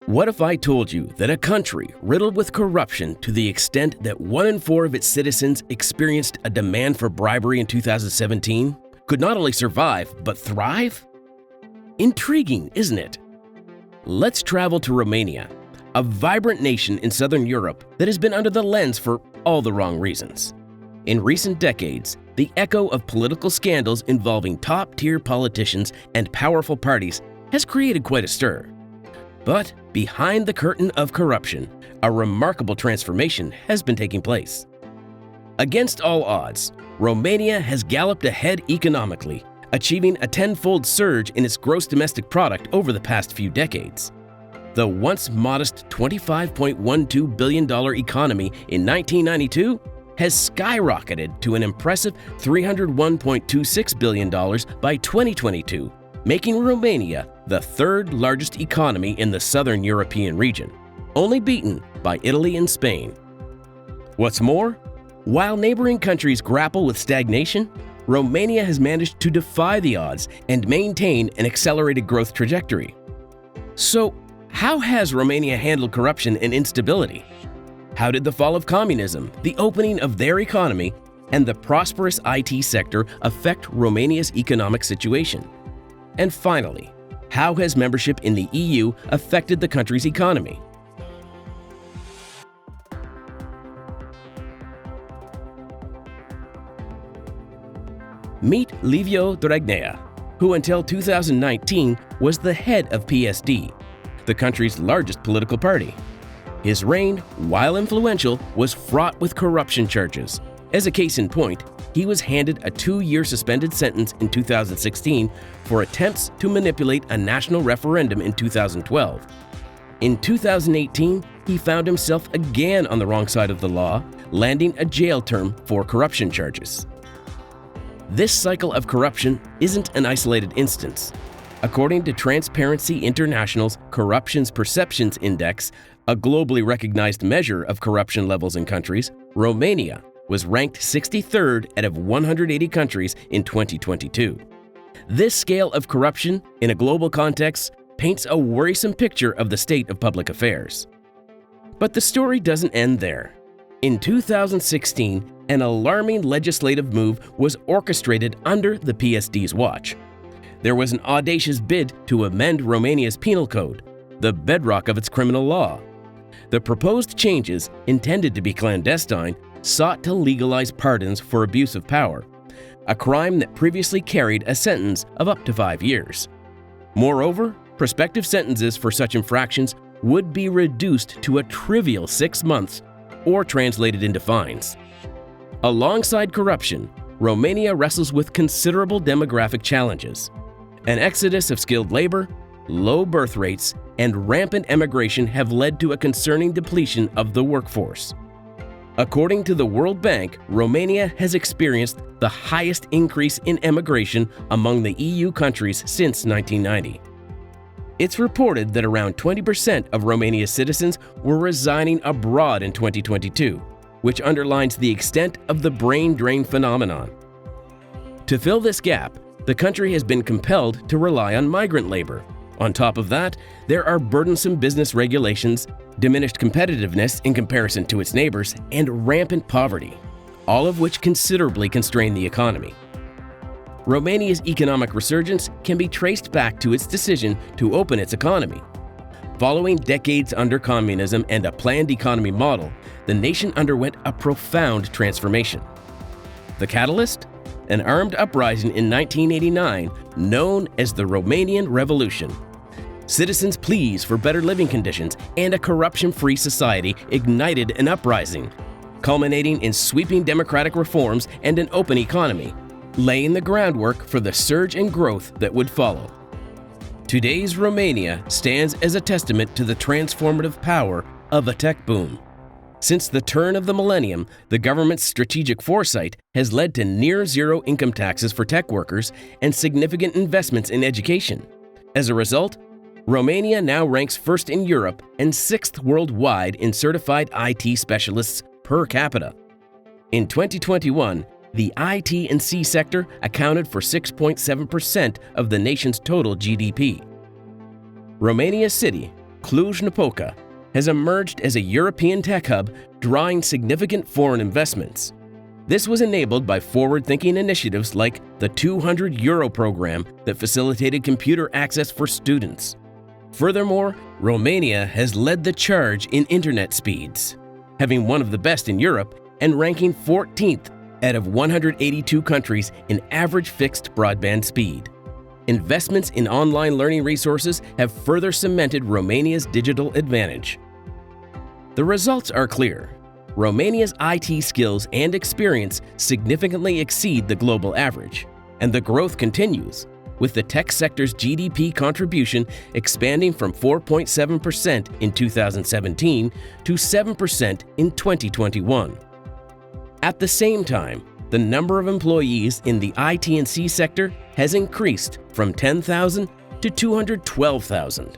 What if I told you that a country riddled with corruption to the extent that 1 in 4 of its citizens experienced a demand for bribery in 2017 could not only survive, but thrive? Intriguing, isn't it? Let's travel to Romania, a vibrant nation in southern Europe that has been under the lens for all the wrong reasons. In recent decades, the echo of political scandals involving top-tier politicians and powerful parties has created quite a stir. But behind the curtain of corruption, a remarkable transformation has been taking place. Against all odds, Romania has galloped ahead economically, achieving a tenfold surge in its gross domestic product over the past few decades. The once modest $25.12 billion economy in 1992 has skyrocketed to an impressive $301.26 billion by 2022, making Romania the third largest economy in the southern European region, only beaten by Italy and Spain. What's more, while neighboring countries grapple with stagnation, Romania has managed to defy the odds and maintain an accelerated growth trajectory. So, how has Romania handled corruption and instability? How did the fall of communism, the opening of their economy, and the prosperous IT sector affect Romania's economic situation? And finally, how has membership in the EU affected the country's economy? Meet Liviu Dragnea, who until 2019 was the head of PSD, the country's largest political party. His reign, while influential, was fraught with corruption charges. As a case in point, he was handed a 2-year suspended sentence in 2016 for attempts to manipulate a national referendum in 2012. In 2018, he found himself again on the wrong side of the law, landing a jail term for corruption charges. This cycle of corruption isn't an isolated instance. According to Transparency International's Corruption Perceptions Index, a globally recognized measure of corruption levels in countries, Romania was ranked 63rd out of 180 countries in 2022. This scale of corruption in a global context paints a worrisome picture of the state of public affairs. But the story doesn't end there. In 2016, an alarming legislative move was orchestrated under the PSD's watch. There was an audacious bid to amend Romania's penal code, the bedrock of its criminal law. The proposed changes, intended to be clandestine, sought to legalize pardons for abuse of power, a crime that previously carried a sentence of up to 5 years. Moreover, prospective sentences for such infractions would be reduced to a trivial 6 months or translated into fines. Alongside corruption, Romania wrestles with considerable demographic challenges. An exodus of skilled labor, low birth rates, and rampant emigration have led to a concerning depletion of the workforce. According to the World Bank, Romania has experienced the highest increase in emigration among the EU countries since 1990. It's reported that around 20% of Romania's citizens were resigning abroad in 2022, which underlines the extent of the brain drain phenomenon. To fill this gap, the country has been compelled to rely on migrant labor. On top of that, there are burdensome business regulations, diminished competitiveness in comparison to its neighbors, and rampant poverty, all of which considerably constrain the economy. Romania's economic resurgence can be traced back to its decision to open its economy. Following decades under communism and a planned economy model, the nation underwent a profound transformation. The catalyst? An armed uprising in 1989 known as the Romanian Revolution. Citizens' pleas for better living conditions and a corruption-free society ignited an uprising, culminating in sweeping democratic reforms and an open economy, laying the groundwork for the surge in growth that would follow. Today's Romania stands as a testament to the transformative power of a tech boom. Since the turn of the millennium, the government's strategic foresight has led to near-zero income taxes for tech workers and significant investments in education. As a result, Romania now ranks first in Europe and 6th worldwide in certified IT specialists per capita. In 2021, the IT and C sector accounted for 6.7% of the nation's total GDP. Romania's city, Cluj-Napoca has emerged as a European tech hub, drawing significant foreign investments. This was enabled by forward-thinking initiatives like the 200 euro program that facilitated computer access for students. Furthermore, Romania has led the charge in internet speeds, having one of the best in Europe and ranking 14th out of 182 countries in average fixed broadband speed. Investments in online learning resources have further cemented Romania's digital advantage. The results are clear. Romania's IT skills and experience significantly exceed the global average, and the growth continues, with the tech sector's GDP contribution expanding from 4.7% in 2017 to 7% in 2021. At the same time, the number of employees in the IT&C sector has increased from 10,000 to 212,000.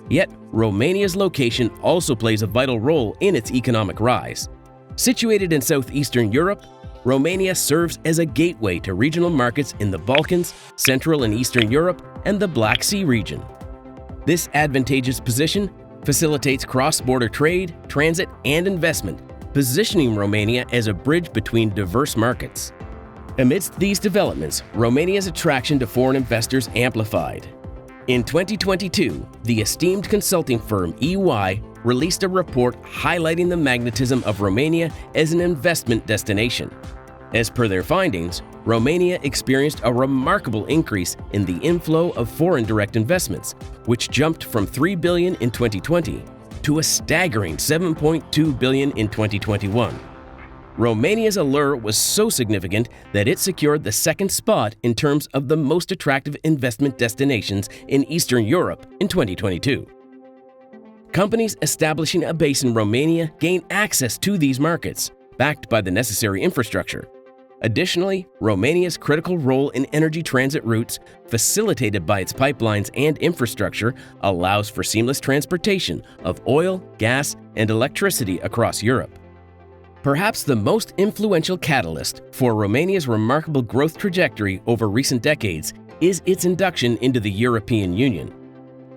Yet, Romania's location also plays a vital role in its economic rise. Situated in southeastern Europe, Romania serves as a gateway to regional markets in the Balkans, Central and Eastern Europe, and the Black Sea region. This advantageous position facilitates cross-border trade, transit, and investment, positioning Romania as a bridge between diverse markets. Amidst these developments, Romania's attraction to foreign investors amplified. In 2022, the esteemed consulting firm EY released a report highlighting the magnetism of Romania as an investment destination. As per their findings, Romania experienced a remarkable increase in the inflow of foreign direct investments, which jumped from 3 billion in 2020 to a staggering 7.2 billion in 2021. Romania's allure was so significant that it secured the second spot in terms of the most attractive investment destinations in Eastern Europe in 2022. Companies establishing a base in Romania gain access to these markets, backed by the necessary infrastructure. Additionally, Romania's critical role in energy transit routes, facilitated by its pipelines and infrastructure, allows for seamless transportation of oil, gas, and electricity across Europe. Perhaps the most influential catalyst for Romania's remarkable growth trajectory over recent decades is its induction into the European Union.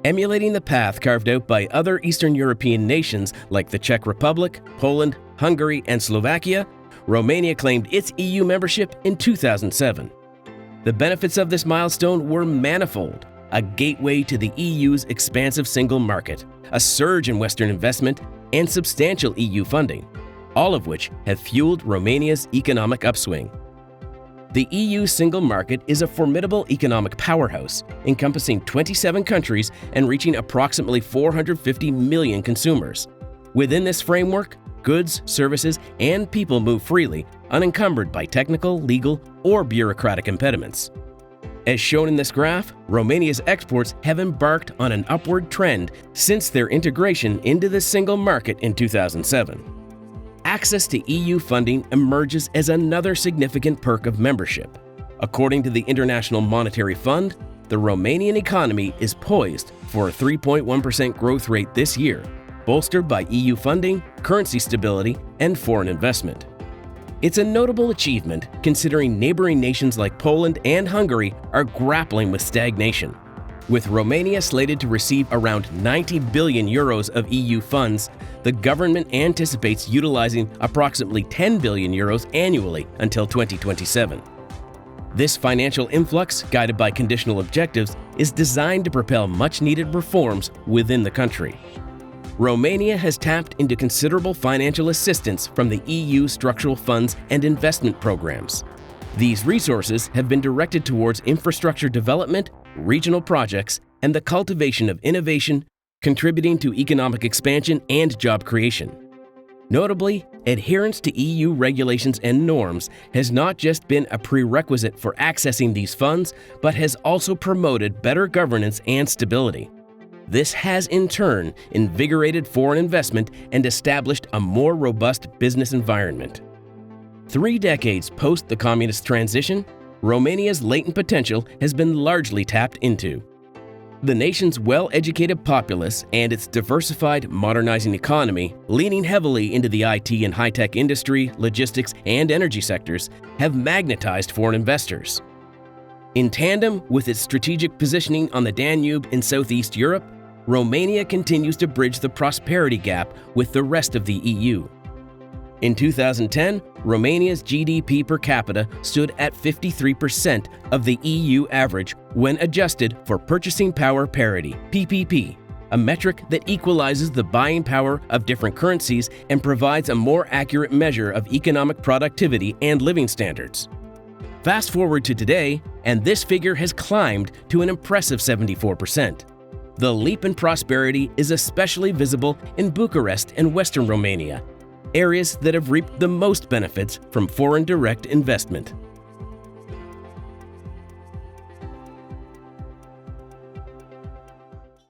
Emulating the path carved out by other Eastern European nations like the Czech Republic, Poland, Hungary, and Slovakia, Romania claimed its EU membership in 2007. The benefits of this milestone were manifold: a gateway to the EU's expansive single market, a surge in Western investment, and substantial EU funding, all of which have fueled Romania's economic upswing. The EU single market is a formidable economic powerhouse, encompassing 27 countries and reaching approximately 450 million consumers. Within this framework, goods, services, and people move freely, unencumbered by technical, legal, or bureaucratic impediments. As shown in this graph, Romania's exports have embarked on an upward trend since their integration into the single market in 2007. Access to EU funding emerges as another significant perk of membership. According to the International Monetary Fund, the Romanian economy is poised for a 3.1% growth rate this year, bolstered by EU funding, currency stability, and foreign investment. It's a notable achievement considering neighboring nations like Poland and Hungary are grappling with stagnation. With Romania slated to receive around 90 billion euros of EU funds, the government anticipates utilizing approximately 10 billion euros annually until 2027. This financial influx, guided by conditional objectives, is designed to propel much-needed reforms within the country. Romania has tapped into considerable financial assistance from the EU structural funds and investment programs. These resources have been directed towards infrastructure development, regional projects, and the cultivation of innovation, contributing to economic expansion and job creation. Notably, adherence to EU regulations and norms has not just been a prerequisite for accessing these funds, but has also promoted better governance and stability. This has in turn invigorated foreign investment and established a more robust business environment. 3 decades post the communist transition, Romania's latent potential has been largely tapped into. The nation's well-educated populace and its diversified, modernizing economy, leaning heavily into the IT and high-tech industry, logistics, and energy sectors, have magnetized foreign investors. In tandem with its strategic positioning on the Danube in Southeast Europe, Romania continues to bridge the prosperity gap with the rest of the EU. In 2010, Romania's GDP per capita stood at 53% of the EU average when adjusted for purchasing power parity, PPP, a metric that equalizes the buying power of different currencies and provides a more accurate measure of economic productivity and living standards. Fast forward to today, and this figure has climbed to an impressive 74%. The leap in prosperity is especially visible in Bucharest and Western Romania, areas that have reaped the most benefits from foreign direct investment.